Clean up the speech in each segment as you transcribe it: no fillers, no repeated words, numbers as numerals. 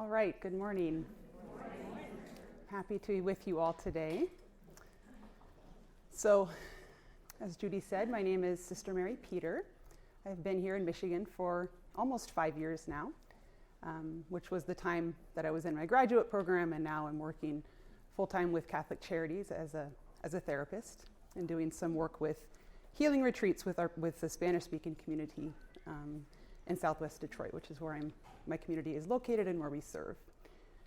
All right, good morning. Happy to be with you all today. So, as Judy said, my name is Sister Mary Peter. I've been here in Michigan for almost 5 years now, which was the time that I was in my graduate program, and now I'm working full-time with Catholic Charities as a therapist and doing some work with healing retreats with the Spanish-speaking community in Southwest Detroit, which is where my community is located and where we serve.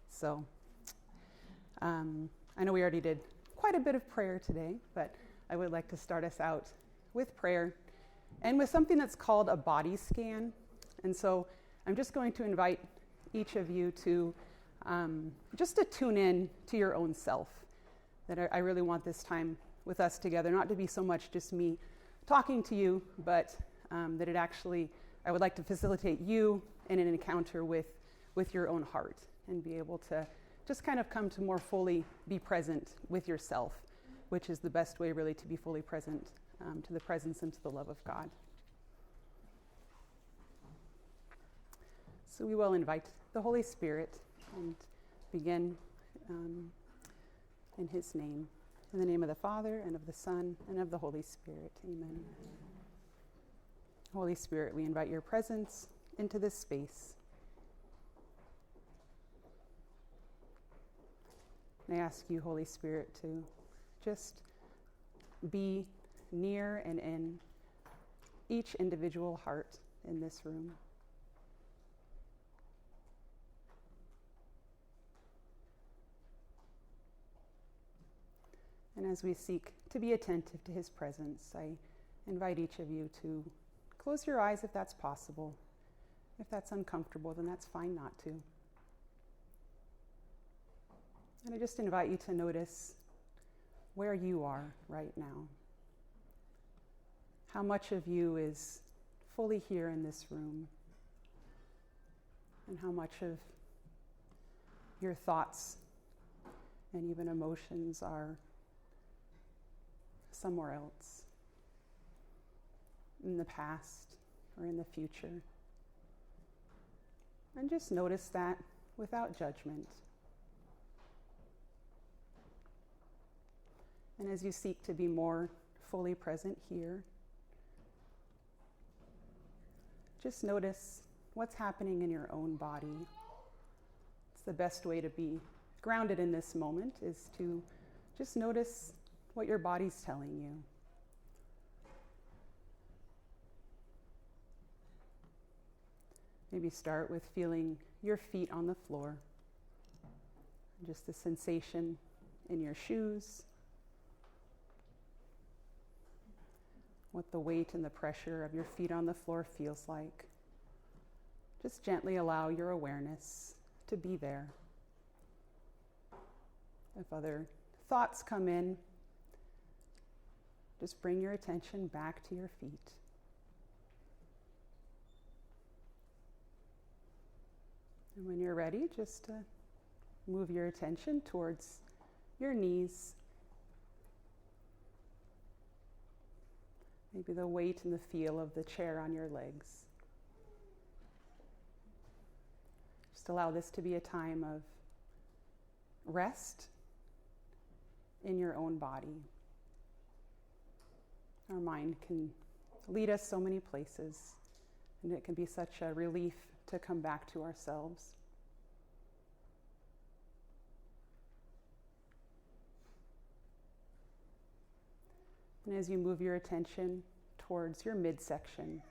So I know we already did quite a bit of prayer today, but I would like to start us out with prayer and with something that's called a body scan. And so I'm just going to invite each of you to just to tune in to your own self. That I really want this time with us together, not to be so much just me talking to you, but that it actually, I would like to facilitate you in an encounter with your own heart and be able to just kind of come to more fully be present with yourself, which is the best way really to be fully present to the presence and to the love of God. So we will invite the Holy Spirit and begin in His name. In the name of the Father, and of the Son, and of the Holy Spirit. Amen. Holy Spirit, we invite your presence into this space. And I ask you, Holy Spirit, to just be near and in each individual heart in this room. And as we seek to be attentive to His presence, I invite each of you to close your eyes if that's possible. If that's uncomfortable, then that's fine not to. And I just invite you to notice where you are right now. How much of you is fully here in this room? And how much of your thoughts and even emotions are somewhere else, in the past or in the future. And just notice that without judgment. And as you seek to be more fully present here, just notice what's happening in your own body. It's the best way to be grounded in this moment, is to just notice what your body's telling you. Maybe start with feeling your feet on the floor. Just the sensation in your shoes. What the weight and the pressure of your feet on the floor feels like. Just gently allow your awareness to be there. If other thoughts come in, just bring your attention back to your feet. And when you're ready, just move your attention towards your knees. Maybe the weight and the feel of the chair on your legs. Just allow this to be a time of rest in your own body. Our mind can lead us so many places, and it can be such a relief to come back to ourselves. And as you move your attention towards your midsection,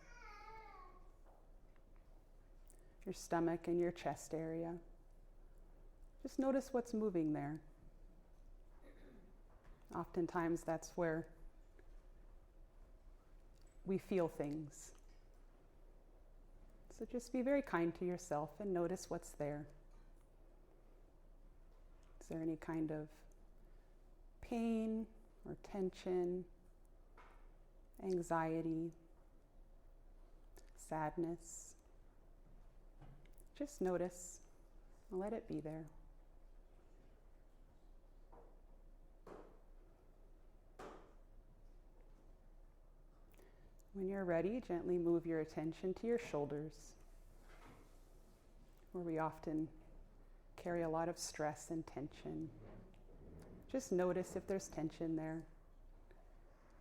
your stomach and your chest area, just notice what's moving there. Oftentimes that's where we feel things. So just be very kind to yourself and notice what's there. Is there any kind of pain or tension, anxiety, sadness? Just notice and let it be there. When you're ready, gently move your attention to your shoulders, where we often carry a lot of stress and tension. Just notice if there's tension there.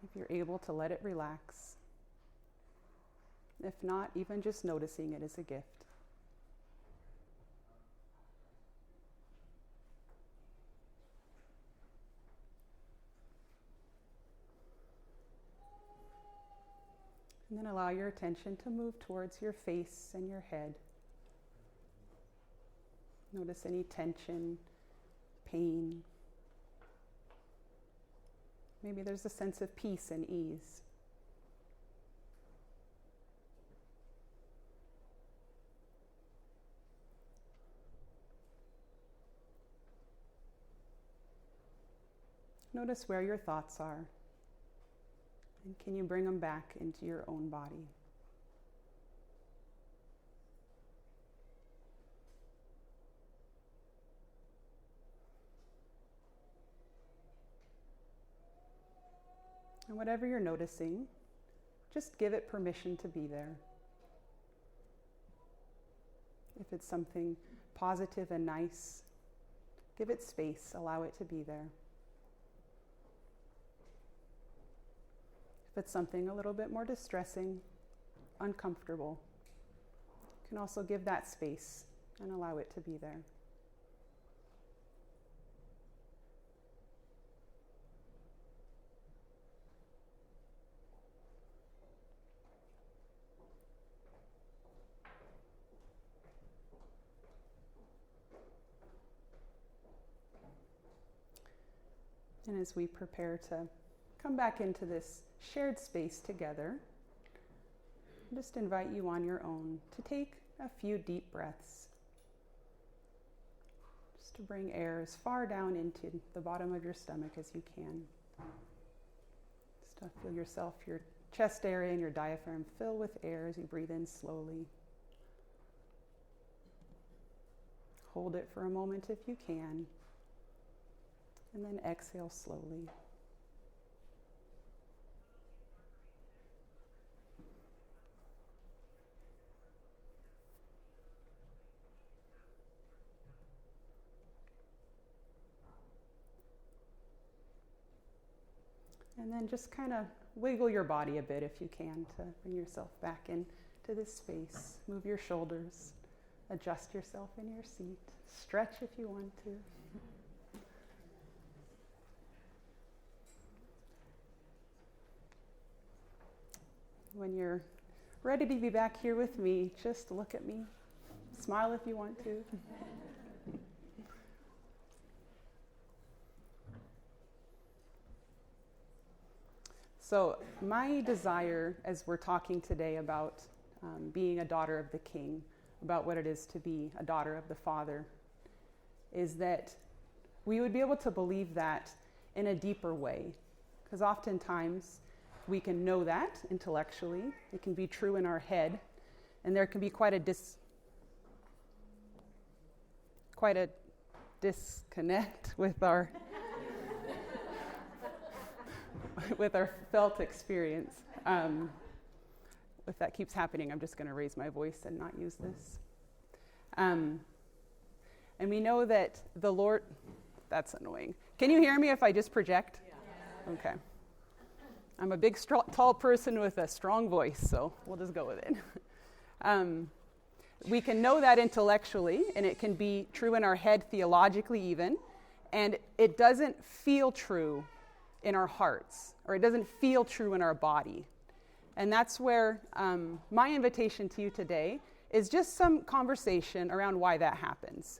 If you're able to let it relax. If not, even just noticing it is a gift. And then allow your attention to move towards your face and your head. Notice any tension, pain. Maybe there's a sense of peace and ease. Notice where your thoughts are. And can you bring them back into your own body? And whatever you're noticing, just give it permission to be there. If it's something positive and nice, give it space, allow it to be there. If it's something a little bit more distressing, uncomfortable, you can also give that space and allow it to be there. And as we prepare to come back into this shared space together, I just invite you on your own to take a few deep breaths. Just to bring air as far down into the bottom of your stomach as you can. Just to feel yourself, your chest area and your diaphragm fill with air as you breathe in slowly. Hold it for a moment if you can. And then exhale slowly. And then just kind of wiggle your body a bit if you can to bring yourself back into this space. Move your shoulders, adjust yourself in your seat, stretch if you want to. When you're ready to be back here with me, just look at me. Smile if you want to. So my desire, as we're talking today about being a daughter of the King, about what it is to be a daughter of the Father, is that we would be able to believe that in a deeper way. Because oftentimes, we can know that intellectually. It can be true in our head. And there can be quite a disconnect with our with our felt experience. If that keeps happening, I'm just going to raise my voice and not use this. And we know that the Lord... That's annoying. Can you hear me if I just project? Yeah. Okay. I'm a big, tall person with a strong voice, so we'll just go with it. We can know that intellectually, and it can be true in our head theologically even, and it doesn't feel true in our hearts, or it doesn't feel true in our body. And that's where my invitation to you today is just some conversation around why that happens.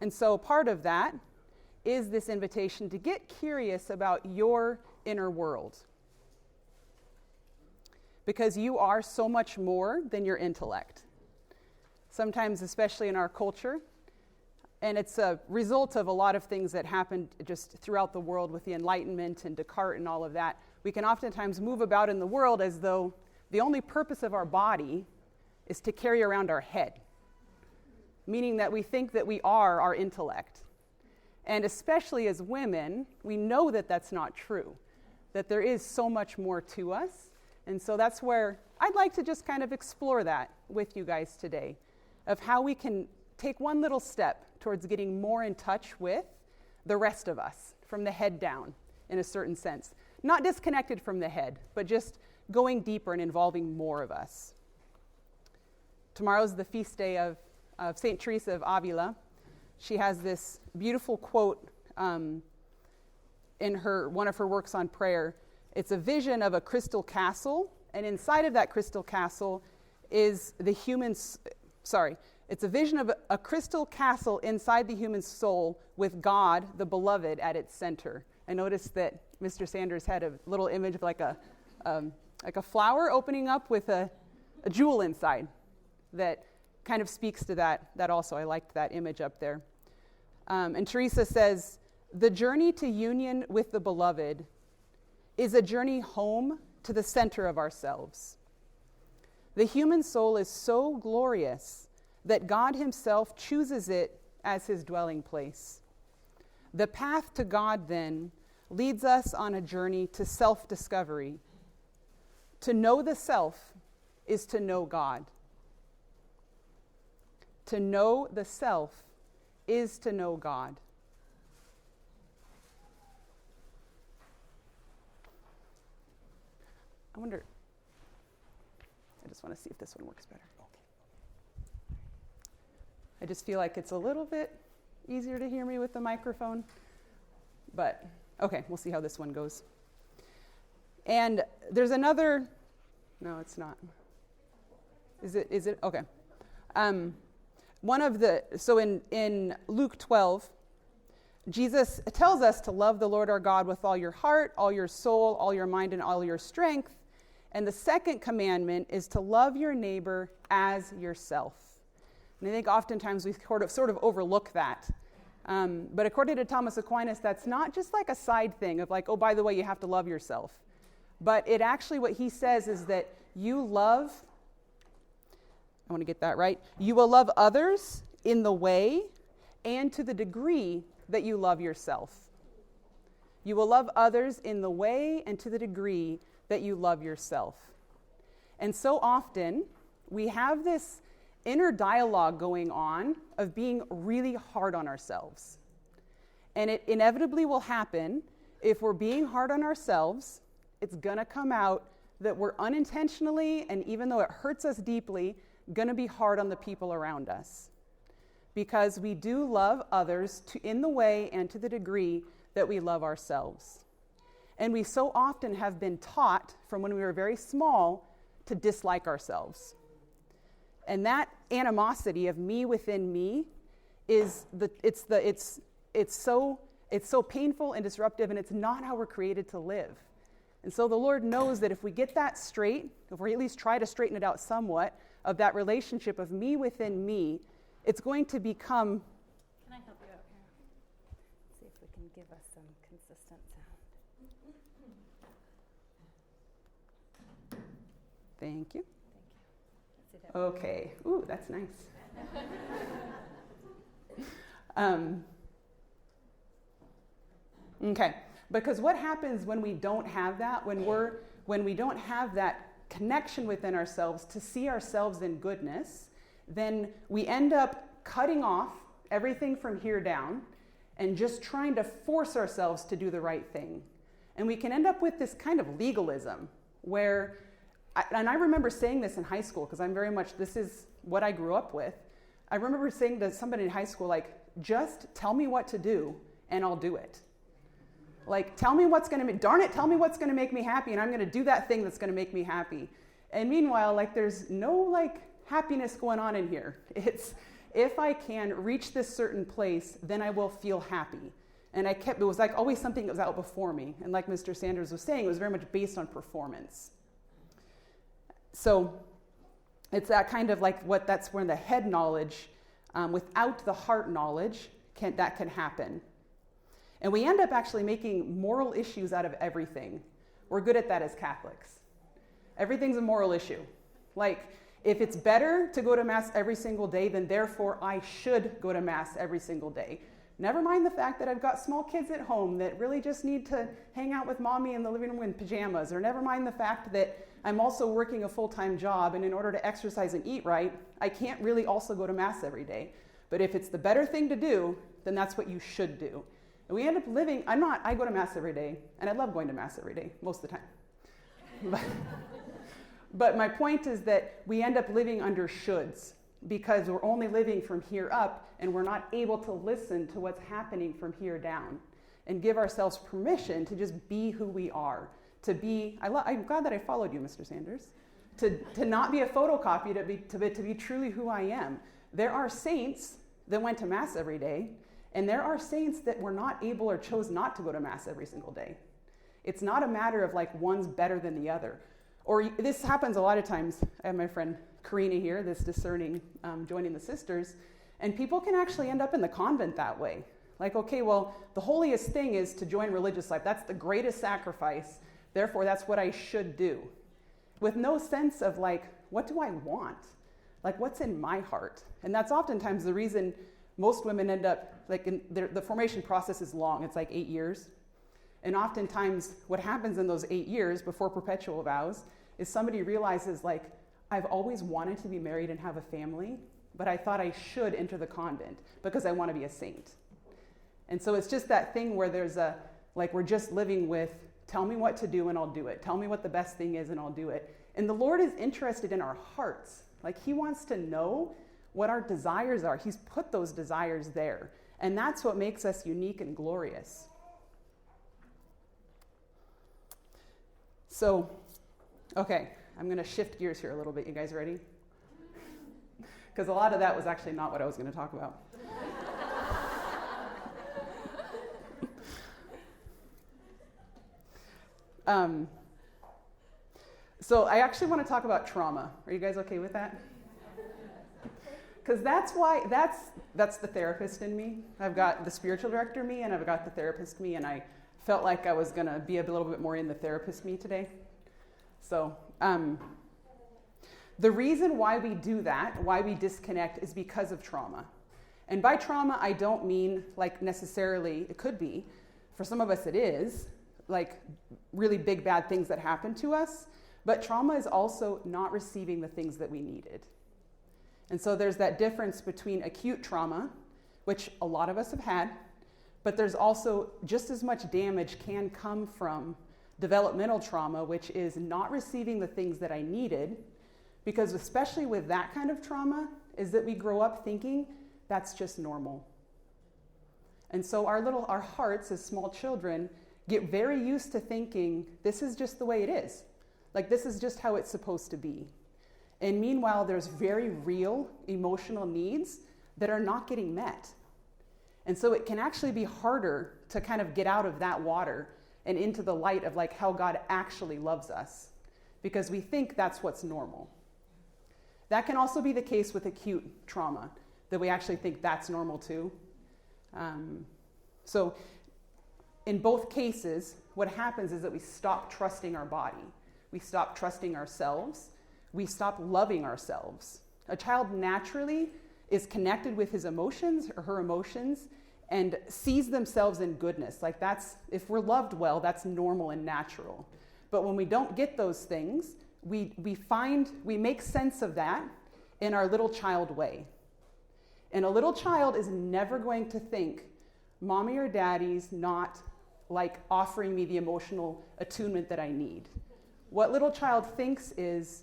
And so part of that is this invitation to get curious about your inner world. Because you are so much more than your intellect. Sometimes, especially in our culture, and it's a result of a lot of things that happened just throughout the world with the Enlightenment and Descartes and all of that, we can oftentimes move about in the world as though the only purpose of our body is to carry around our head. Meaning that we think that we are our intellect. And especially as women, we know that that's not true, that there is so much more to us. And so that's where I'd like to just kind of explore that with you guys today, of how we can take one little step towards getting more in touch with the rest of us, from the head down, in a certain sense. Not disconnected from the head, but just going deeper and involving more of us. Tomorrow's the feast day of St. Teresa of Avila. She has this beautiful quote in one of her works on prayer. It's a vision of a crystal castle, and inside of that crystal castle is it's a vision of a crystal castle inside the human soul with God, the beloved, at its center. I noticed that Mr. Sanders had a little image of like a flower opening up with a jewel inside that kind of speaks to that also. I liked that image up there. And Teresa says, the journey to union with the beloved is a journey home to the center of ourselves. The human soul is so glorious that God himself chooses it as his dwelling place. The path to God, then, leads us on a journey to self-discovery. To know the self is to know God. To know the self is to know God. I just want to see if this one works better. Okay. I just feel like it's a little bit easier to hear me with the microphone. But, okay, we'll see how this one goes. And there's another, no, it's not. Is it? Okay. So in Luke 12, Jesus tells us to love the Lord our God with all your heart, all your soul, all your mind, and all your strength. And the second commandment is to love your neighbor as yourself. And I think oftentimes we sort of overlook that. But according to Thomas Aquinas, that's not just like a side thing of like, oh, by the way, you have to love yourself. But it actually, what he says is that you love, I want to get that right, you will love others in the way and to the degree that you love yourself. You will love others in the way and to the degree that you love yourself. And so often, we have this inner dialogue going on of being really hard on ourselves. And it inevitably will happen if we're being hard on ourselves. It's going to come out that we're unintentionally, and even though it hurts us deeply, going to be hard on the people around us. Because we do love others in the way and to the degree that we love ourselves. And we so often have been taught from when we were very small to dislike ourselves. And that animosity of me within me is it's so painful and disruptive, and it's not how we're created to live. And so the Lord knows that if we get that straight, if we at least try to straighten it out somewhat, of that relationship of me within me, it's going to become... Can I help you out here? See if we can give us some consistent sound. Thank you. Thank you. Okay. Ooh, that's nice. Okay. Because what happens when we don't have that, when we don't have that connection within ourselves to see ourselves in goodness, then we end up cutting off everything from here down and just trying to force ourselves to do the right thing. And we can end up with this kind of legalism where, and I remember saying this in high school because I'm very much, this is what I grew up with. I remember saying to somebody in high school, like, just tell me what to do and I'll do it. Like, tell me what's going to, tell me what's going to make me happy, and I'm going to do that thing that's going to make me happy. And meanwhile, like, there's no, like, happiness going on in here. It's, if I can reach this certain place, then I will feel happy. And it was like always something that was out before me. And like Mr. Sanders was saying, it was very much based on performance. So it's that kind of like that's where the head knowledge, without the heart knowledge, that can happen. And we end up actually making moral issues out of everything. We're good at that as Catholics. Everything's a moral issue. Like, if it's better to go to Mass every single day, then therefore I should go to Mass every single day. Never mind the fact that I've got small kids at home that really just need to hang out with mommy in the living room in pajamas. Or never mind the fact that I'm also working a full-time job, and in order to exercise and eat right, I can't really also go to Mass every day. But if it's the better thing to do, then that's what you should do. And we end up living, I go to Mass every day, and I love going to Mass every day, most of the time. But my point is that we end up living under shoulds because we're only living from here up, and we're not able to listen to what's happening from here down and give ourselves permission to just be who we are. To be, I'm glad that I followed you, Mr. Sanders. To not be a photocopy, to be truly who I am. There are saints that went to Mass every day, and there are saints that were not able or chose not to go to Mass every single day. It's not a matter of like one's better than the other. Or this happens a lot of times. I have my friend Karina here, this discerning, joining the sisters, and people can actually end up in the convent that way. Like, okay, well, the holiest thing is to join religious life. That's the greatest sacrifice. Therefore, that's what I should do. With no sense of like, what do I want? Like, what's in my heart? And that's oftentimes the reason most women end up, like, the formation process is long. It's like 8 years. And oftentimes what happens in those 8 years before perpetual vows is somebody realizes, like, I've always wanted to be married and have a family, but I thought I should enter the convent because I want to be a saint. And so it's just that thing where there's we're just living with, tell me what to do and I'll do it. Tell me what the best thing is and I'll do it. And the Lord is interested in our hearts. Like, he wants to know what our desires are. He's put those desires there. And that's what makes us unique and glorious. So, okay, I'm going to shift gears here a little bit. You guys ready? Because a lot of that was actually not what I was going to talk about. So I actually want to talk about trauma. Are you guys okay with that? Because that's the therapist in me. I've got the spiritual director me, and I've got the therapist me, and I felt like I was going to be a little bit more in the therapist me today. So the reason why we do that, why we disconnect, is because of trauma. And by trauma, I don't mean like necessarily, it could be, for some of us it is, like really big bad things that happen to us, but trauma is also not receiving the things that we needed. And so there's that difference between acute trauma, which a lot of us have had, but there's also just as much damage can come from developmental trauma, which is not receiving the things that I needed, because especially with that kind of trauma, is that we grow up thinking that's just normal. And so our hearts as small children get very used to thinking this is just the way it is. Like, this is just how it's supposed to be. And meanwhile, there's very real emotional needs that are not getting met. And so it can actually be harder to kind of get out of that water and into the light of like how God actually loves us, because we think that's what's normal. That can also be the case with acute trauma, that we actually think that's normal too. So in both cases, what happens is that we stop trusting our body. We stop trusting ourselves. We stop loving ourselves. A child naturally is connected with his emotions or her emotions and sees themselves in goodness. Like, that's, if we're loved well, that's normal and natural. But when we don't get those things, we make sense of that in our little child way. And a little child is never going to think, mommy or daddy's not like offering me the emotional attunement that I need. What little child thinks is,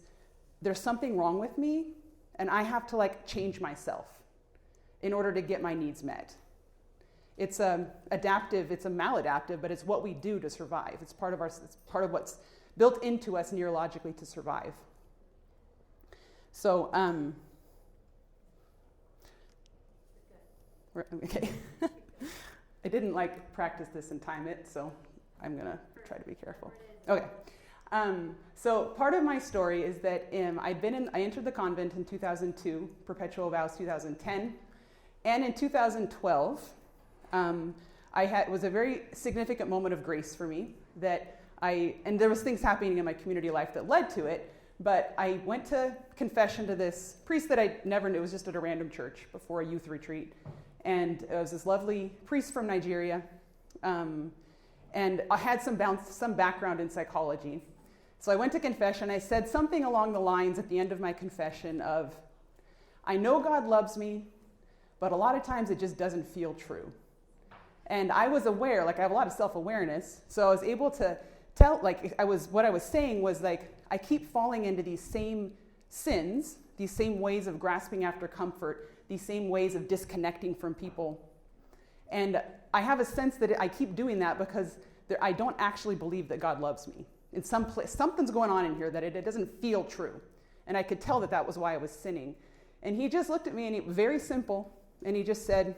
there's something wrong with me and I have to like change myself in order to get my needs met. It's adaptive, it's a maladaptive, but it's what we do to survive. It's part of what's built into us neurologically to survive. So, okay. I didn't like practice this and time it, so I'm gonna try to be careful. Okay. So part of my story is that I entered the convent in 2002, perpetual vows 2010, and in 2012, it was a very significant moment of grace for me and there was things happening in my community life that led to it, but I went to confession to this priest that I never knew. It was just at a random church before a youth retreat, and it was this lovely priest from Nigeria, and I had some background in psychology. So I went to confession. I said something along the lines at the end of my confession of, I know God loves me, but a lot of times it just doesn't feel true. And I was aware, like I have a lot of self-awareness, so I was able to tell, like what I was saying was like, I keep falling into these same sins, these same ways of grasping after comfort, these same ways of disconnecting from people. And I have a sense that I keep doing that because I don't actually believe that God loves me. In some place, something's going on in here that it doesn't feel true. And I could tell that that was why I was sinning. And he just looked at me, and he very simple, and he just said,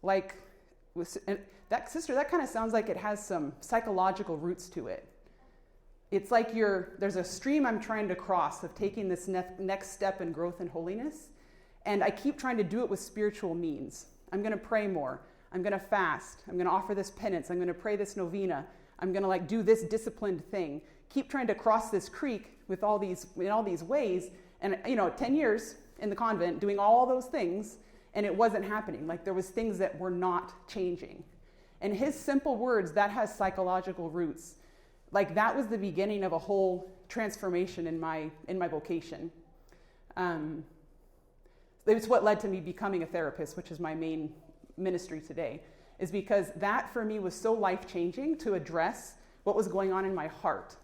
like, that sister, that kind of sounds like it has some psychological roots to it. It's like there's a stream I'm trying to cross of taking this next step in growth and holiness, and I keep trying to do it with spiritual means. I'm going to pray more. I'm going to fast. I'm going to offer this penance. I'm going to pray this novena. I'm going to like do this disciplined thing. Keep trying to cross this creek with all these ways. And 10 years in the convent doing all those things, and it wasn't happening. Like there was things that were not changing. And his simple words, that has psychological roots. Like that was the beginning of a whole transformation in my vocation. It's what led to me becoming a therapist, which is my main ministry today, is because that for me was so life-changing to address what was going on in my heart.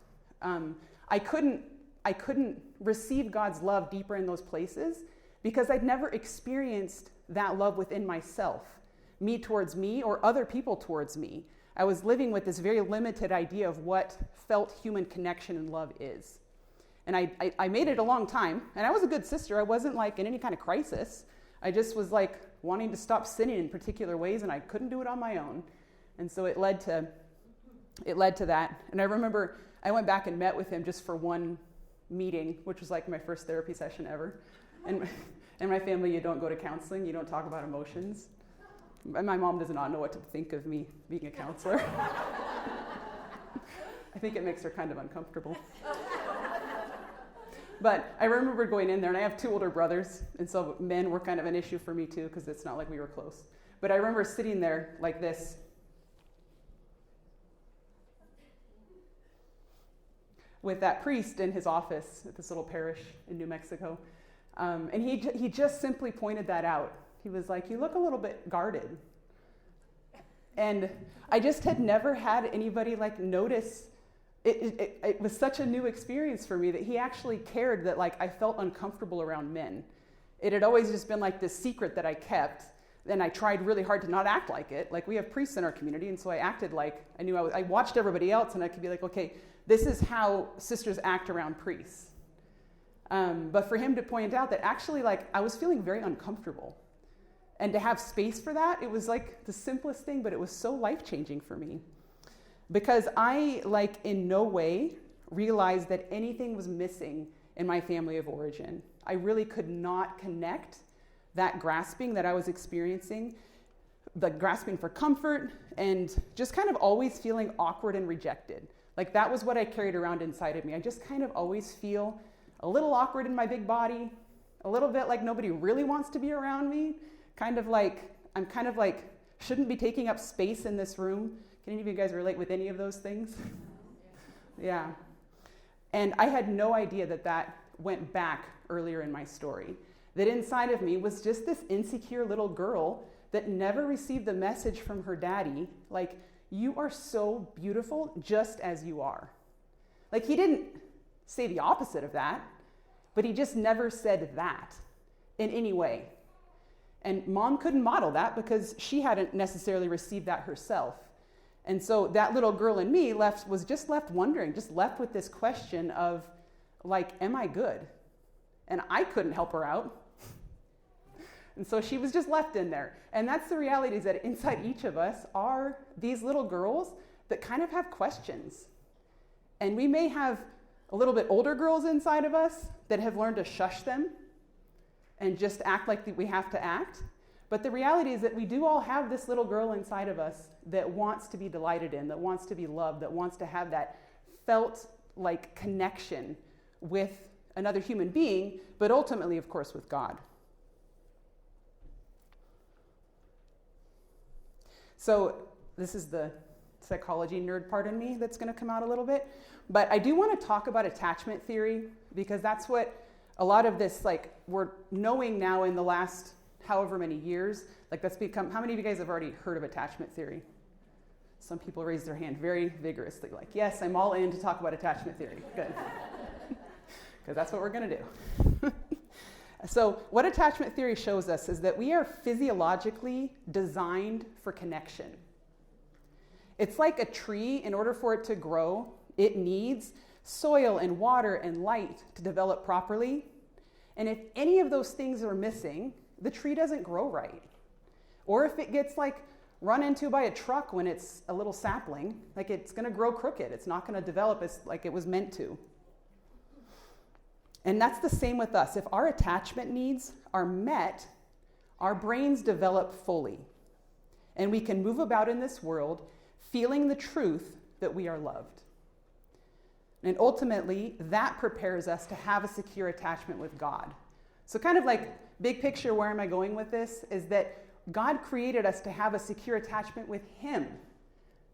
I couldn't receive God's love deeper in those places because I'd never experienced that love within myself, me towards me or other people towards me. I was living with this very limited idea of what felt human connection and love is. And I made it a long time, and I was a good sister. I wasn't like in any kind of crisis. I just was like wanting to stop sinning in particular ways, and I couldn't do it on my own. And so it led to that. And I remember I went back and met with him just for one meeting, which was like my first therapy session ever. And in my family, you don't go to counseling, you don't talk about emotions. And my mom does not know what to think of me being a counselor. I think it makes her kind of uncomfortable. But I remember going in there, and I have 2 older brothers, and so men were kind of an issue for me too, because it's not like we were close. But I remember sitting there like this, with that priest in his office at this little parish in New Mexico. And he just simply pointed that out. He was like, "You look a little bit guarded." And I just had never had anybody like notice. It was such a new experience for me that he actually cared that like I felt uncomfortable around men. It had always just been like this secret that I kept. Then I tried really hard to not act like it. Like we have priests in our community, and so I acted like I knew I watched everybody else, and I could be like, okay, this is how sisters act around priests. But for him to point out that actually like I was feeling very uncomfortable. And to have space for that, it was like the simplest thing, but it was so life-changing for me. Because I, like, in no way realized that anything was missing in my family of origin. I really could not connect that grasping that I was experiencing, the grasping for comfort, and just kind of always feeling awkward and rejected. Like, that was what I carried around inside of me. I just kind of always feel a little awkward in my big body, a little bit like nobody really wants to be around me, I'm kind of like, shouldn't be taking up space in this room. Can any of you guys relate with any of those things? Yeah. And I had no idea that went back earlier in my story. That inside of me was just this insecure little girl that never received the message from her daddy, like, you are so beautiful just as you are. Like, he didn't say the opposite of that, but he just never said that in any way. And mom couldn't model that because she hadn't necessarily received that herself. And so that little girl in me was just left wondering, just left with this question of, like, am I good? And I couldn't help her out. And so she was just left in there. And that's the reality, is that inside each of us are these little girls that kind of have questions. And we may have a little bit older girls inside of us that have learned to shush them and just act like we have to act. But the reality is that we do all have this little girl inside of us that wants to be delighted in, that wants to be loved, that wants to have that felt like connection with another human being, but ultimately, of course, with God. So this is the psychology nerd part in me that's going to come out a little bit. But I do want to talk about attachment theory, because that's what a lot of this, like, we're knowing now in the last however many years, like that's become, how many of you guys have already heard of attachment theory? Some people raise their hand very vigorously, like, yes, I'm all in to talk about attachment theory. Good. Because that's what we're going to do. So what attachment theory shows us is that we are physiologically designed for connection. It's like a tree. In order for it to grow, it needs soil and water and light to develop properly. And if any of those things are missing, the tree doesn't grow right. Or if it gets like run into by a truck when it's a little sapling, like it's going to grow crooked. It's not going to develop as like it was meant to. And that's the same with us. If our attachment needs are met, our brains develop fully. And we can move about in this world feeling the truth that we are loved. And ultimately, that prepares us to have a secure attachment with God. So kind of like big picture, where am I going with this, is that God created us to have a secure attachment with Him,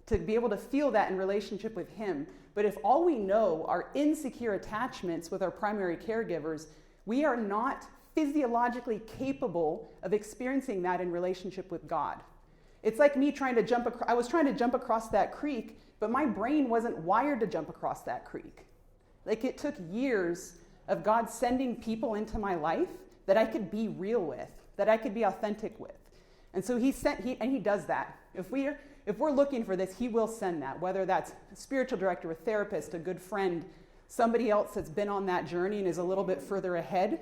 to be able to feel that in relationship with Him. But if all we know are insecure attachments with our primary caregivers, we are not physiologically capable of experiencing that in relationship with God. It's like me trying to jump I was trying to jump across that creek, but my brain wasn't wired to jump across that creek. Like it took years of God sending people into my life that I could be real with, that I could be authentic with. And so He does that. If we're looking for this, He will send that, whether that's a spiritual director, a therapist, a good friend, somebody else that's been on that journey and is a little bit further ahead.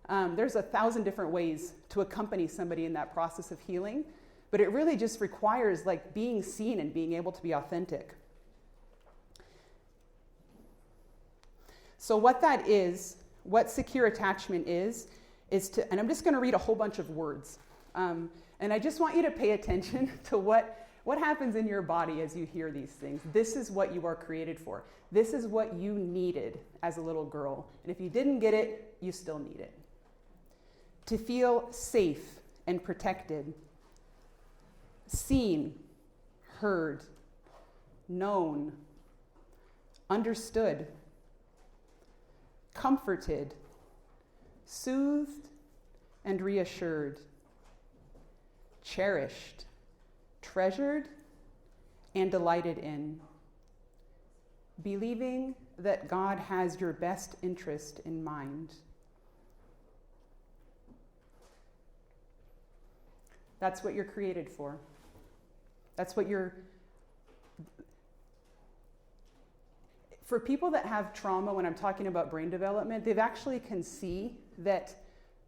There's 1,000 different ways to accompany somebody in that process of healing, but it really just requires like being seen and being able to be authentic. So what that is, what secure attachment is to, and I'm just going to read a whole bunch of words, and I just want you to pay attention to what happens in your body as you hear these things. This is what you are created for. This is what you needed as a little girl. And if you didn't get it, you still need it. To feel safe and protected, seen, heard, known, understood, comforted, soothed, and reassured, cherished, treasured, and delighted in, believing that God has your best interest in mind. That's what you're created for. That's what for people that have trauma, when I'm talking about brain development, they've actually can see that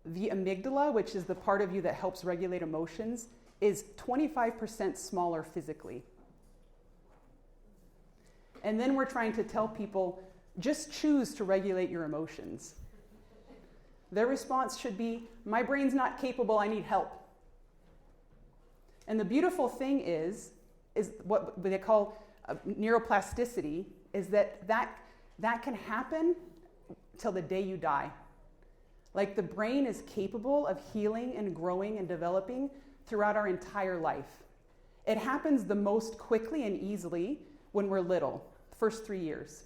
the amygdala, which is the part of you that helps regulate emotions, is 25% smaller physically. And then we're trying to tell people, just choose to regulate your emotions. Their response should be, my brain's not capable, I need help. And the beautiful thing is what they call neuroplasticity, is that can happen till the day you die. Like the brain is capable of healing and growing and developing throughout our entire life. It happens the most quickly and easily when we're little, first 3 years.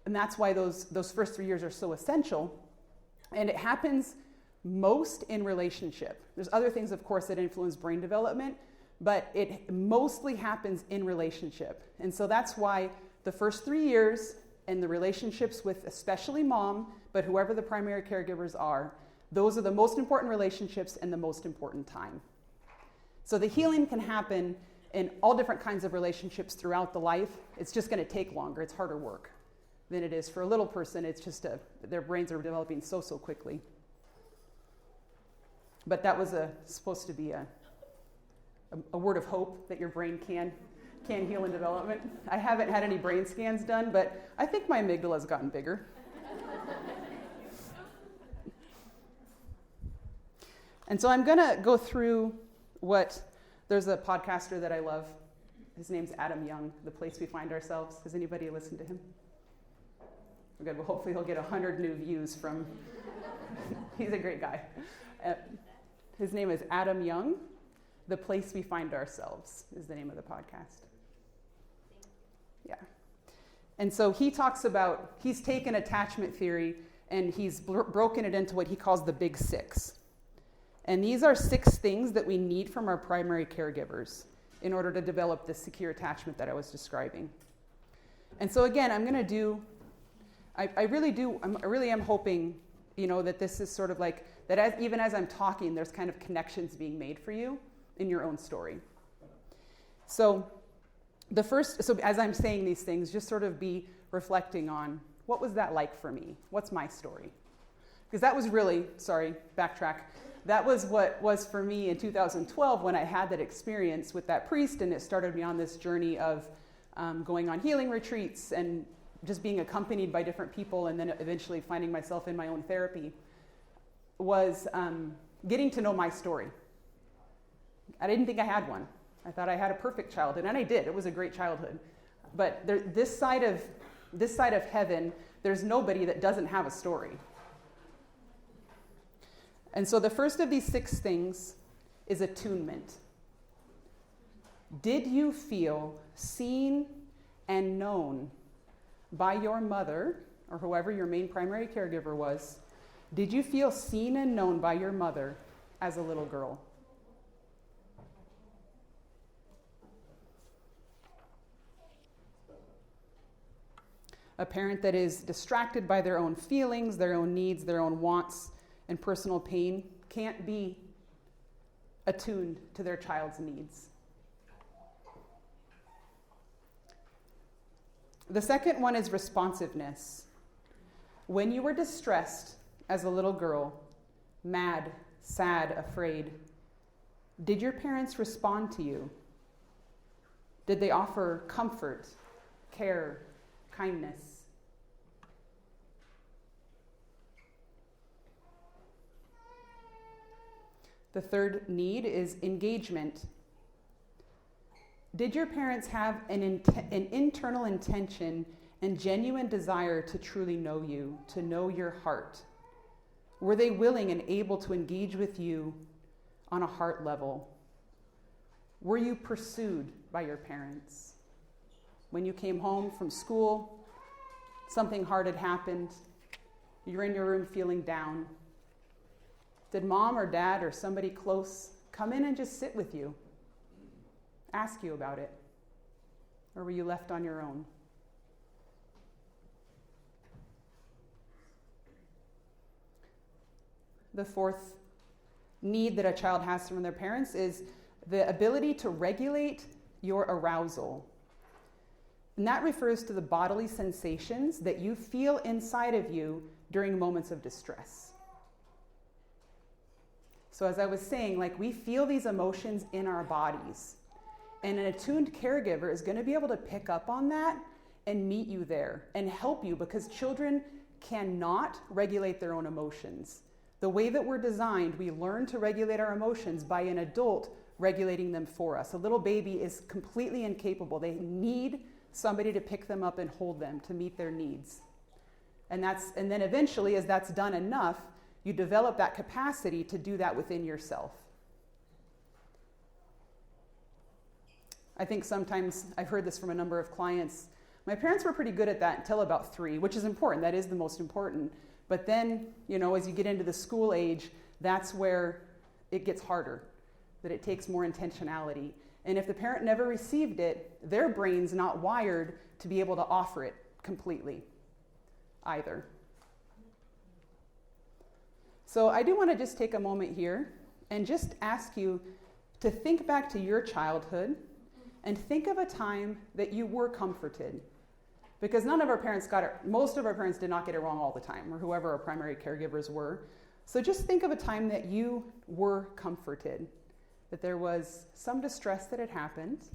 And that's why those first 3 years are so essential. And it happens most in relationship. There's other things, of course, that influence brain development, but it mostly happens in relationship. And so that's why the first 3 years and the relationships with especially mom, but whoever the primary caregivers are, those are the most important relationships and the most important time. So the healing can happen in all different kinds of relationships throughout the life. It's just going to take longer. It's harder work than it is for a little person. It's just their brains are developing so quickly. But that was supposed to be a word of hope that your brain can heal in development. I haven't had any brain scans done, but I think my amygdala has gotten bigger. And so I'm going to go through there's a podcaster that I love. His name's Adam Young, The Place We Find Ourselves. Has anybody listened to him? Good. Well, hopefully he'll get 100 new views from, he's a great guy. His name is Adam Young. The Place We Find Ourselves is the name of the podcast. Yeah. And so he talks about, he's taken attachment theory and he's broken it into what he calls the big six. And these are 6 things that we need from our primary caregivers in order to develop this secure attachment that I was describing. And so again, I'm going to do, I really am hoping, that this is sort of like, that even as I'm talking, there's kind of connections being made for you in your own story. So as I'm saying these things, just sort of be reflecting on, what was that like for me? What's my story? Because that was really, backtrack. That was what was for me in 2012 when I had that experience with that priest, and it started me on this journey of going on healing retreats and just being accompanied by different people, and then eventually finding myself in my own therapy, was getting to know my story. I didn't think I had one. I thought I had a perfect childhood, and I did. It was a great childhood. But this side of heaven, there's nobody that doesn't have a story. And so the first of these 6 things is attunement. Did you feel seen and known by your mother, or whoever your main primary caregiver was? Did you feel seen and known by your mother as a little girl? A parent that is distracted by their own feelings, their own needs, their own wants, and personal pain can't be attuned to their child's needs. The second one is responsiveness. When you were distressed as a little girl, mad, sad, afraid, did your parents respond to you? Did they offer comfort, care, kindness? The third need is engagement. Did your parents have an internal intention and genuine desire to truly know you, to know your heart? Were they willing and able to engage with you on a heart level? Were you pursued by your parents? When you came home from school, something hard had happened, you're in your room feeling down. Did mom or dad or somebody close come in and just sit with you, ask you about it? Or were you left on your own? The fourth need that a child has from their parents is the ability to regulate your arousal. And that refers to the bodily sensations that you feel inside of you during moments of distress. So as I was saying, we feel these emotions in our bodies. And an attuned caregiver is going to be able to pick up on that and meet you there and help you, because children cannot regulate their own emotions. The way that we're designed, we learn to regulate our emotions by an adult regulating them for us. A little baby is completely incapable. They need somebody to pick them up and hold them to meet their needs. And then eventually, as that's done enough, you develop that capacity to do that within yourself. I think sometimes, I've heard this from a number of clients, my parents were pretty good at that until about 3, which is important. That is the most important. But then, as you get into the school age, that's where it gets harder, that it takes more intentionality. And if the parent never received it, their brain's not wired to be able to offer it completely either. So I do want to just take a moment here and just ask you to think back to your childhood and think of a time that you were comforted. Because none of our parents got it, most of our parents did not get it wrong all the time, or whoever our primary caregivers were. So just think of a time that you were comforted, that there was some distress that had happened,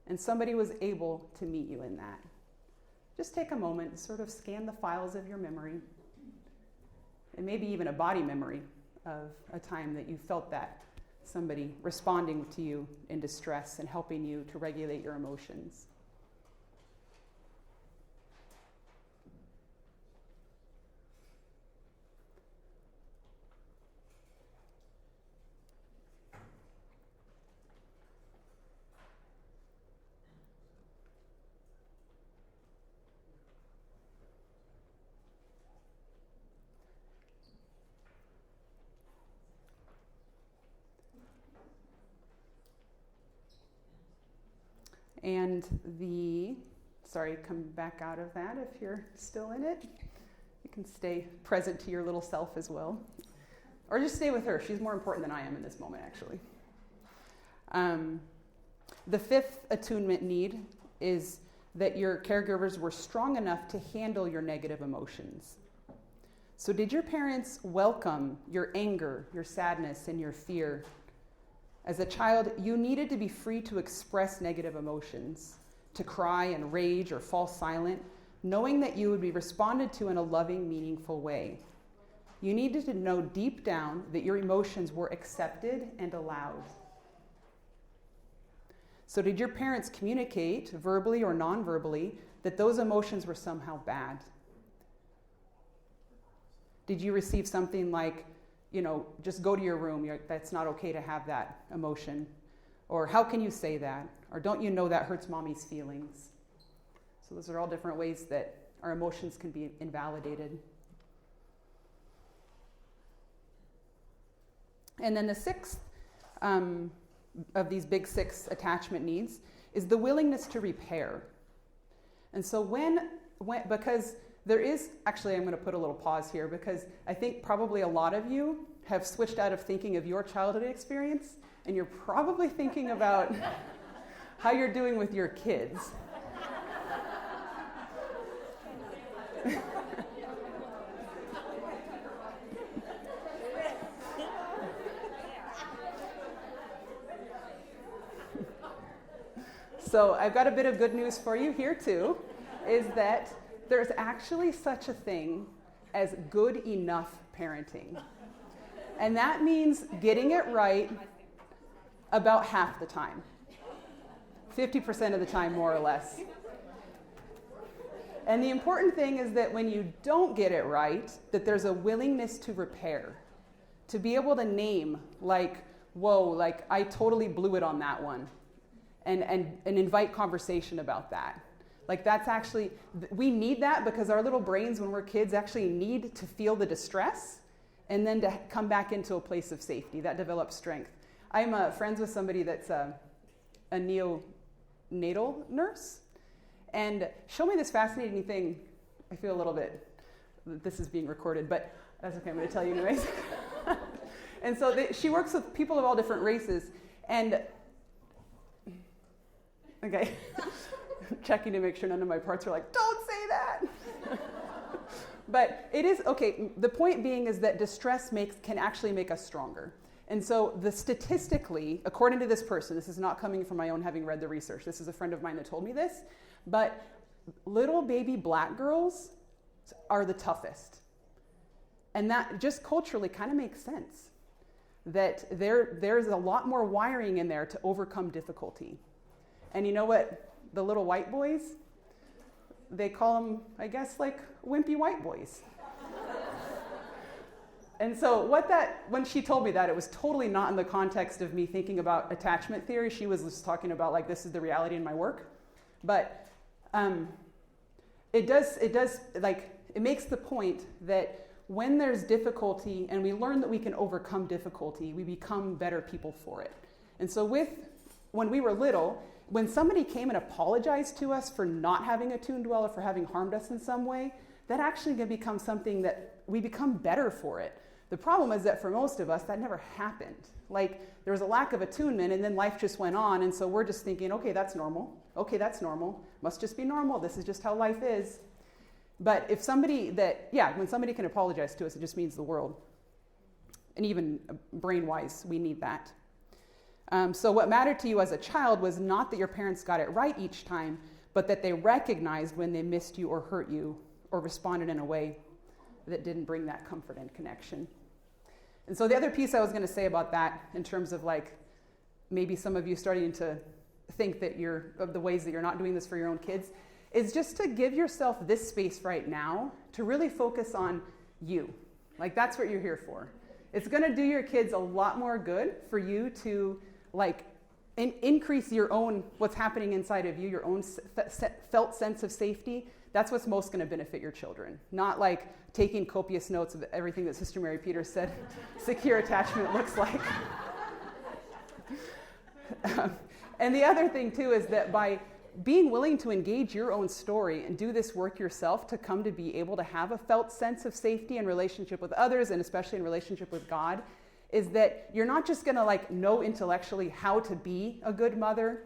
and somebody was able to meet you in that. Just take a moment and sort of scan the files of your memory, and maybe even a body memory of a time that you felt that somebody responding to you in distress and helping you to regulate your emotions. And come back out of that if you're still in it. You can stay present to your little self as well. Or just stay with her. She's more important than I am in this moment, actually. The fifth attunement need is that your caregivers were strong enough to handle your negative emotions. So did your parents welcome your anger, your sadness, and your fear? As a child, you needed to be free to express negative emotions, to cry and rage or fall silent, knowing that you would be responded to in a loving, meaningful way. You needed to know deep down that your emotions were accepted and allowed. So did your parents communicate, verbally or non-verbally, that those emotions were somehow bad? Did you receive something like, just go to your room, that's not okay to have that emotion? Or how can you say that? Or don't you know that hurts mommy's feelings? So those are all different ways that our emotions can be invalidated. And then the sixth of these big six attachment needs is the willingness to repair. And so because there is, actually I'm going to put a little pause here because I think probably a lot of you have switched out of thinking of your childhood experience and you're probably thinking about how you're doing with your kids. So I've got a bit of good news for you here too, is that there's actually such a thing as good enough parenting. And that means getting it right about half the time. 50% of the time, more or less. And the important thing is that when you don't get it right, that there's a willingness to repair. To be able to name, whoa, I totally blew it on that one. And invite conversation about that. That's actually, we need that because our little brains when we're kids actually need to feel the distress and then to come back into a place of safety. That develops strength. I'm friends with somebody that's a neonatal nurse. And show me this fascinating thing. I feel a little bit, this is being recorded, but that's okay, I'm going to tell you anyways. And so she works with people of all different races. And okay, checking to make sure none of my parts are like, don't say that. But it is, okay, the point being is that distress can actually make us stronger. And so statistically, according to this person, this is not coming from my own having read the research, this is a friend of mine that told me this, but little baby black girls are the toughest. And that just culturally kind of makes sense. That there's a lot more wiring in there to overcome difficulty. And you know what? The little white boys, they call them, I guess, wimpy white boys. And so when she told me that, it was totally not in the context of me thinking about attachment theory. She was just talking about this is the reality in my work. But it makes the point that when there's difficulty and we learn that we can overcome difficulty, we become better people for it. And so when we were little, when somebody came and apologized to us for not having attuned well or for having harmed us in some way, that actually can become something that we become better for it. The problem is that for most of us, that never happened. There was a lack of attunement and then life just went on. And so we're just thinking, okay, that's normal. Okay, that's normal. Must just be normal. This is just how life is. But when somebody can apologize to us, it just means the world. And even brain-wise, we need that. So what mattered to you as a child was not that your parents got it right each time, but that they recognized when they missed you or hurt you or responded in a way that didn't bring that comfort and connection. And so the other piece I was going to say about that, in terms of maybe some of you starting to think that of the ways that you're not doing this for your own kids, is just to give yourself this space right now to really focus on you. That's what you're here for. It's going to do your kids a lot more good for you to increase your own, what's happening inside of you, your own felt sense of safety. That's what's most going to benefit your children. Not taking copious notes of everything that Sister Mary Peters said secure attachment looks like. And the other thing too is that by being willing to engage your own story and do this work yourself to come to be able to have a felt sense of safety in relationship with others, and especially in relationship with God, is that you're not just going to like know intellectually how to be a good mother.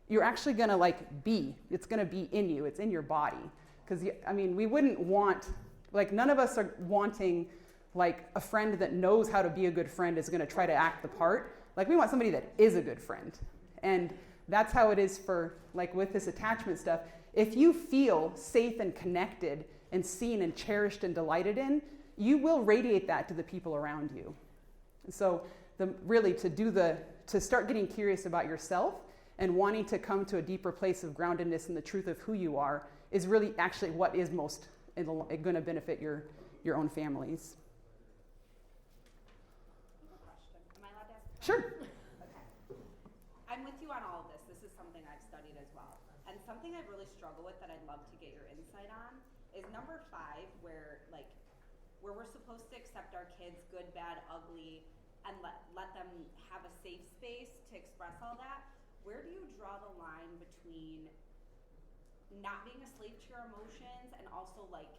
You're actually going to like be. It's going to be in you. It's in your body. Because, I mean, we wouldn't want, like, none of us are wanting like a friend that knows how to be a good friend is going to try to act the part. Like, we want somebody that is a good friend. And that's how it is for, like, with this attachment stuff. If you feel safe and connected and seen and cherished and delighted in, you will radiate that to the people around you. And so really to start getting curious about yourself and wanting to come to a deeper place of groundedness in the truth of who you are is really actually what is most going to benefit your own families. Sure. Okay. I'm with you on all of this. This is something I've studied as well. And something I really struggle with that I'd love to get your insight on is number 5, where we're supposed to accept our kids, good, bad, ugly, and let them have a safe space to express all that. Where do you draw the line between not being a slave to your emotions and also like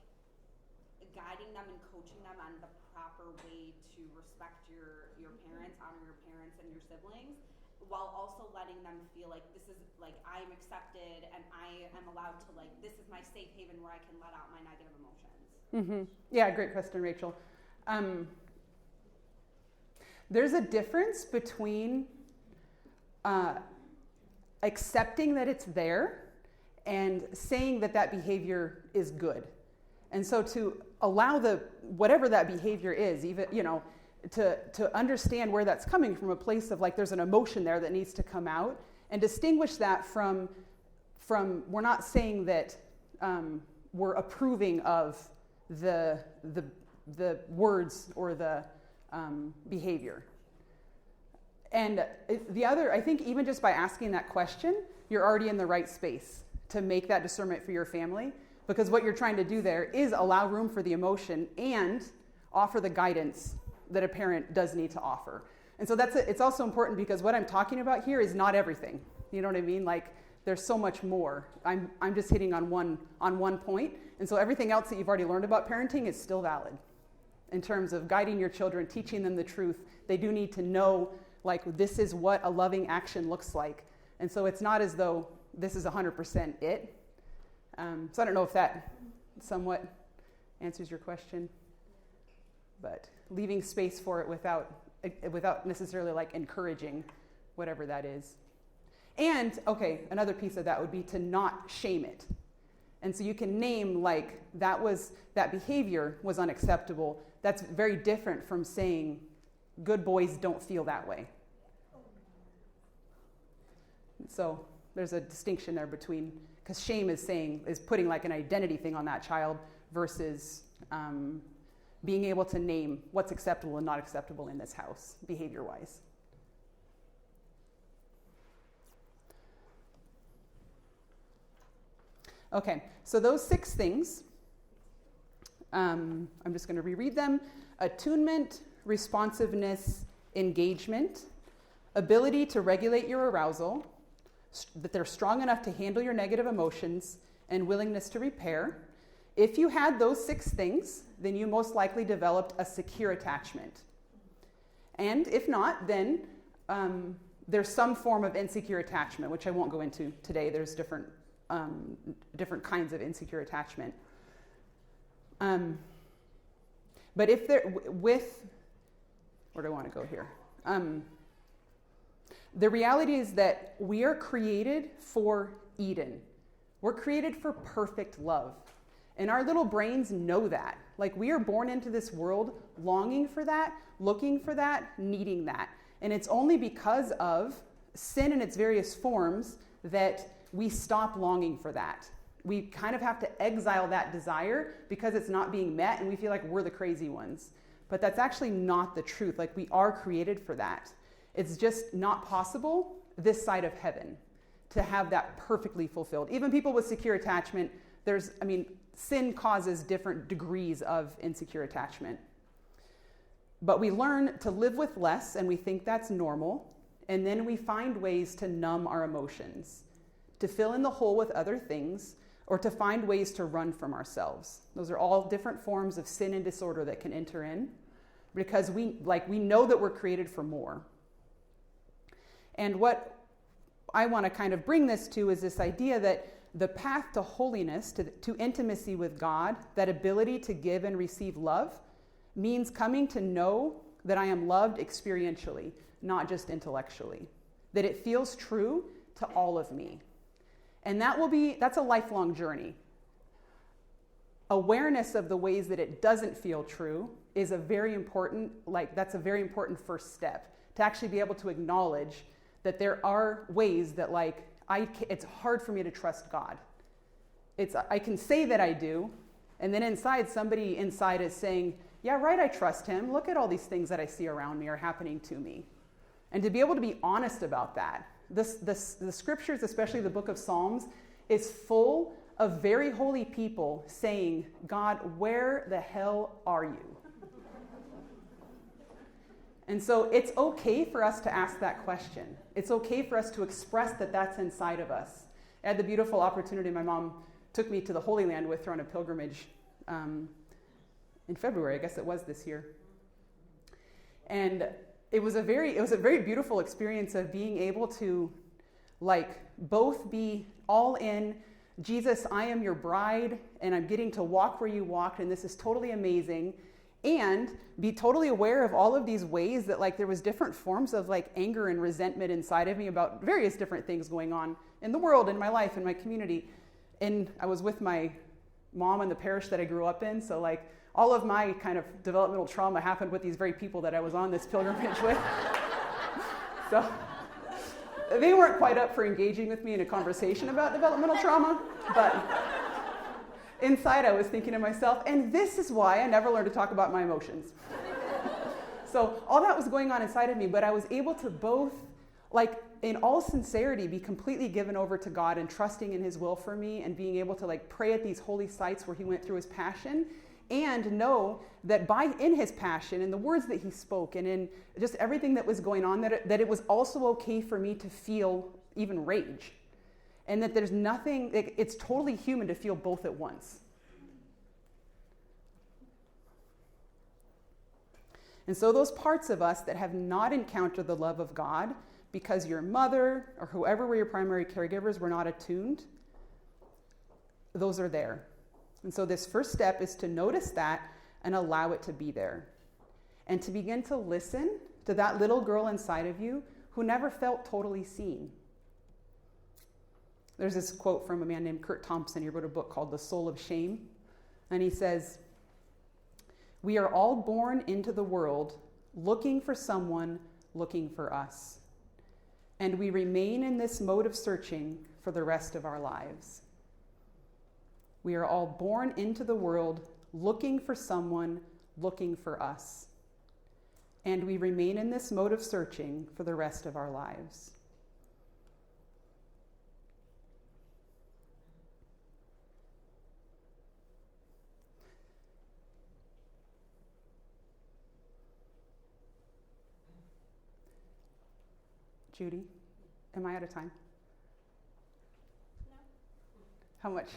guiding them and coaching them on the proper way to respect your parents, honor your parents and your siblings, while also letting them feel like this is like I am accepted and I am allowed to, like, this is my safe haven where I can let out my negative emotions. Mm-hmm. Yeah, great question, Rachel. There's a difference between accepting that it's there and saying that behavior is good. And so to allow whatever that behavior is, even, to understand where that's coming from, a place of like there's an emotion there that needs to come out, and distinguish that from we're not saying that we're approving of the words or the behavior. And I think even just by asking that question, you're already in the right space to make that discernment for your family, because what you're trying to do there is allow room for the emotion and offer the guidance that a parent does need to offer. And so it's also important, because what I'm talking about here is not everything. You know what I mean? Like, there's so much more. I'm just hitting on one point. And so everything else that you've already learned about parenting is still valid in terms of guiding your children, teaching them the truth. They do need to know, like, this is what a loving action looks like. And so it's not as though this is 100% it. So I don't know if that somewhat answers your question, but leaving space for it without necessarily like encouraging whatever that is. And, okay, another piece of that would be to not shame it. And so you can name, like, that behavior was unacceptable. That's very different from saying good boys don't feel that way. So there's a distinction there between, because shame is putting like an identity thing on that child versus being able to name what's acceptable and not acceptable in this house, behavior-wise. Okay, so those 6 things, I'm just going to reread them. Attunement, responsiveness, engagement, ability to regulate your arousal, that they're strong enough to handle your negative emotions, and willingness to repair. If you had those 6 things, then you most likely developed a secure attachment. And if not, then there's some form of insecure attachment, which I won't go into today. There's different kinds of insecure attachment. But if where do I want to go here? The reality is that we are created for Eden. We're created for perfect love. And our little brains know that. Like, we are born into this world longing for that, looking for that, needing that. And it's only because of sin in its various forms that we stop longing for that. We kind of have to exile that desire because it's not being met, and we feel like we're the crazy ones. But that's actually not the truth. Like, we are created for that. It's just not possible this side of heaven to have that perfectly fulfilled. Even people with secure attachment, sin causes different degrees of insecure attachment. But we learn to live with less, and we think that's normal. And then we find ways to numb our emotions, to fill in the hole with other things, or to find ways to run from ourselves. Those are all different forms of sin and disorder that can enter in, because we know that we're created for more. And what I want to kind of bring this to is this idea that the path to holiness, to intimacy with God, that ability to give and receive love, means coming to know that I am loved experientially, not just intellectually. That it feels true to all of me. And that's a lifelong journey. Awareness of the ways that it doesn't feel true is that's a very important first step, to actually be able to acknowledge that there are ways that it's hard for me to trust God. I can say that I do, and then somebody inside is saying, yeah, right, I trust him. Look at all these things that I see around me are happening to me. And to be able to be honest about that. The scriptures, especially the book of Psalms, is full of very holy people saying, God, where the hell are you? And so it's okay for us to ask that question. It's okay for us to express that that's inside of us. I had the beautiful opportunity, my mom took me to the Holy Land with her on a pilgrimage in February, I guess it was this year. And it was a very beautiful experience of being able to both be all in, Jesus, I am your bride, and I'm getting to walk where you walked, and this is totally amazing, and be totally aware of all of these ways that there was different forms of anger and resentment inside of me about various different things going on in the world, in my life, in my community. And I was with my mom in the parish that I grew up in, so all of my kind of developmental trauma happened with these very people that I was on this pilgrimage with. So they weren't quite up for engaging with me in a conversation about developmental trauma, but inside I was thinking to myself, and this is why I never learned to talk about my emotions. So all that was going on inside of me, but I was able to both, in all sincerity, be completely given over to God and trusting in his will for me, and being able to pray at these holy sites where he went through his passion, and know that in his passion and the words that he spoke and in just everything that was going on, that it was also okay for me to feel even rage. And that there's nothing, it's totally human to feel both at once. And so those parts of us that have not encountered the love of God because your mother or whoever were your primary caregivers were not attuned, those are there. And so this first step is to notice that and allow it to be there. And to begin to listen to that little girl inside of you who never felt totally seen. There's this quote from a man named Kurt Thompson. He wrote a book called The Soul of Shame. And he says, "We are all born into the world looking for someone looking for us. And we remain in this mode of searching for the rest of our lives." We are all born into the world looking for someone looking for us. And we remain in this mode of searching for the rest of our lives. Judy, am I out of time? No. How much?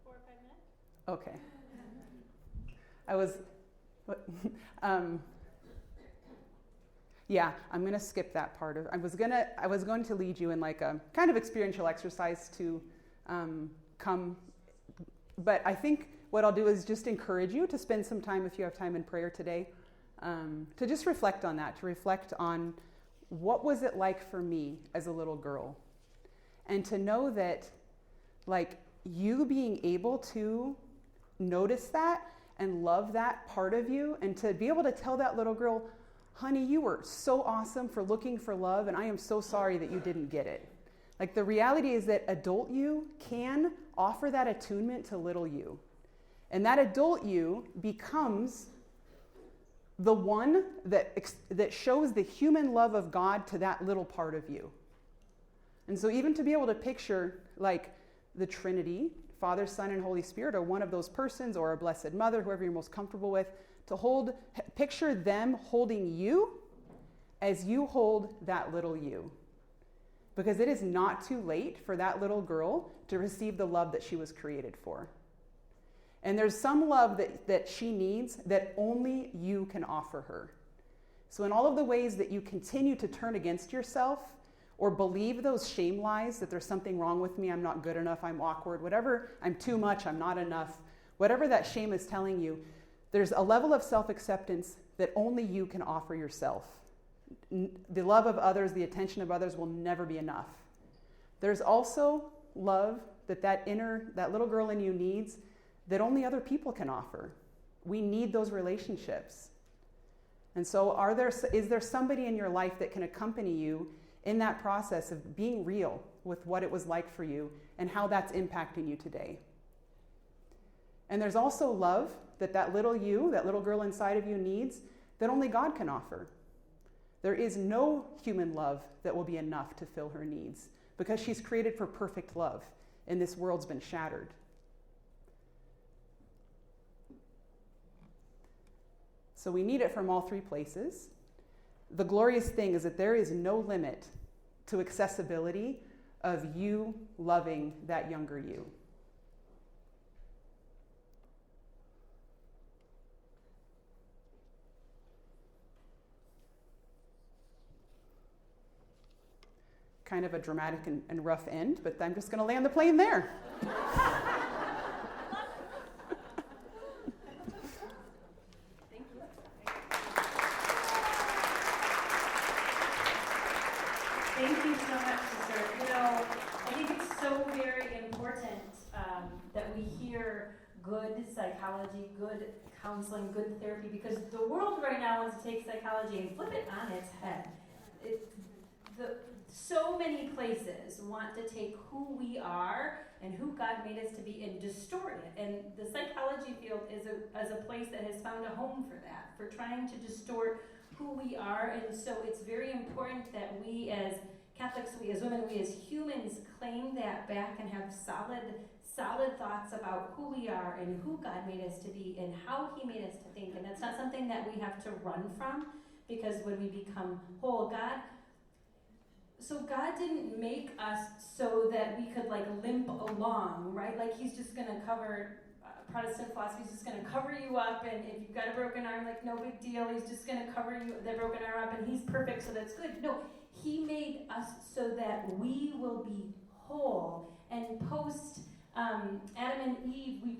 4 or 5 minutes. Okay. Yeah, I'm going to skip that part of. I was going to lead you in a kind of experiential exercise to come, but I think what I'll do is just encourage you to spend some time, if you have time in prayer today, to just reflect on that, to reflect on what was it like for me as a little girl, and to know that, you being able to notice that and love that part of you, and to be able to tell that little girl, honey, you were so awesome for looking for love, and I am so sorry that you didn't get it. The reality is that adult you can offer that attunement to little you. And that adult you becomes the one that shows the human love of God to that little part of you. And so even to be able to picture the Trinity, Father, Son, and Holy Spirit, or one of those persons, or a Blessed Mother, whoever you're most comfortable with, to picture them holding you as you hold that little you. because it is not too late for that little girl to receive the love that she was created for. And there's some love that she needs that only you can offer her. So in all of the ways that you continue to turn against yourself or believe those shame lies that there's something wrong with me, I'm not good enough, I'm awkward, whatever, I'm too much, I'm not enough, whatever that shame is telling you, there's a level of self-acceptance that only you can offer yourself. The love of others, the attention of others will never be enough. There's also love that little girl in you needs that only other people can offer. We need those relationships. And so is there somebody in your life that can accompany you in that process of being real with what it was like for you and how that's impacting you today? And there's also love that little girl inside of you needs that only God can offer. There is no human love that will be enough to fill her needs because she's created for perfect love and this world's been shattered. So we need it from all three places. The glorious thing is that there is no limit to accessibility of you loving that younger you. Kind of a dramatic and rough end, but I'm just going to land the plane there. Thank you so much, sister. I think it's so very important that we hear good psychology, good counseling, good therapy, because the world right now wants to take psychology and flip it on its head. So many places want to take who we are and who God made us to be and distort it. And the psychology field is a place that has found a home for that, for trying to distort who we are. And so it's very important that we as Catholics, we as women, we as humans claim that back and have solid thoughts about who we are and who God made us to be and how he made us to think. And that's not something that we have to run from, because when we become whole, God didn't make us so that we could limp along, right? Like he's just going to cover, Protestant philosophy is just going to cover you up, and if you've got a broken arm, no big deal, he's just going to cover the broken arm up, and he's perfect, so that's good. No, he made us so that we will be whole. And post Adam and Eve, we